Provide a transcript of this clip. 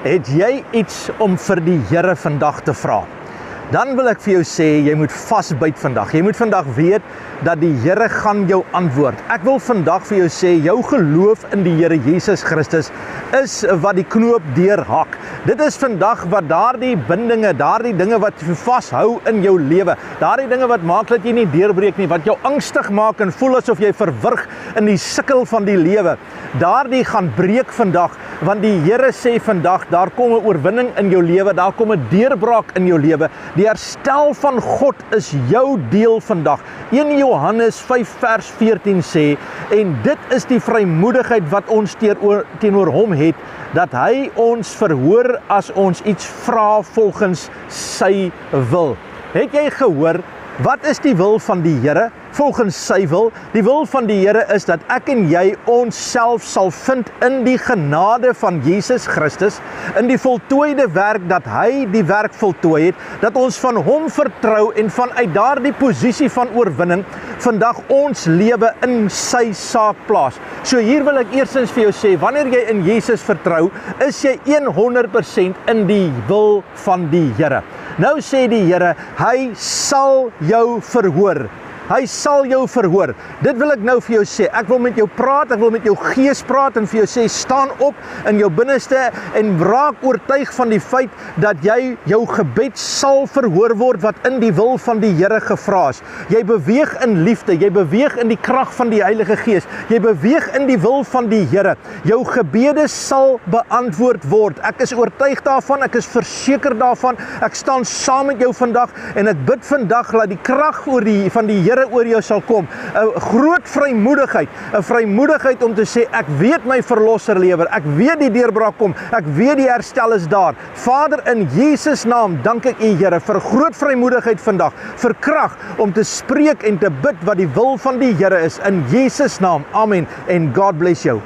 Het jy iets om vir die Here vandag te vra? Dan wil ek vir jou sê, jy moet vasbyt vandag. Jy moet vandag weet dat die Here gaan jou antwoord. Ek wil vandag vir jou sê, jou geloof in die Here Jesus Christus is wat die knoop deurhak. Dit is vandag wat daardie bindinge, daardie dinge wat vashou in jou lewe, daardie dinge wat maak dat jy nie deurbreek nie, wat jou angstig maak en voel asof jy verwrig in die sikkel van die lewe, daardie gaan breek vandag, want die Here sê vandag, daar kom 'n oorwinning in jou lewe, daar kom 'n deurbraak in jou lewe. Die herstel van God is jou deel vandag. 1 Johannes 5 vers 14 sê, en dit is die vrymoedigheid wat ons teenoor hom het, dat hy ons verhoor as ons iets vra volgens sy wil. Het jy gehoor, wat is die wil van die Here? Volgens sy wil. Die wil van die Here is dat ek en jy onsself sal vind in die genade van Jesus Christus, in die voltooide werk dat hy die werk voltooi het, dat ons van hom vertrou en vanuit daardie posisie van oorwinning vandag ons lewe in sy saak plaas. So hier wil ek eerstens vir jou sê, wanneer jy in Jesus vertrou, is jy 100% in die wil van die Here. Nou sê die Here, hy sal jou verhoor. Hy sal jou verhoor. Dit wil ek nou vir jou sê. Ek wil met jou praat, ek wil met jou gees praat en vir jou sê, staan op in jou binneste en raak oortuig van die feit dat jy jou gebed sal verhoor word wat in die wil van die Here gevra is. Jy beweeg in liefde, jy beweeg in die krag van die Heilige Gees, jy beweeg in die wil van die Here. Jou gebede sal beantwoord word. Ek is oortuig daarvan, ek is verseker daarvan. Ek staan saam met jou vandag en ek bid vandag dat die krag van die Here oor jou sal kom, 'n groot vrymoedigheid, 'n vrymoedigheid om te sê, ek weet my verlosser lewer, ek weet die deurbraak kom, ek weet die herstel is daar. Vader, in Jesus naam dank ek U, Here, vir groot vrymoedigheid vandag, vir krag om te spreek en te bid wat die wil van die Here is, in Jesus naam, amen, en God bless jou.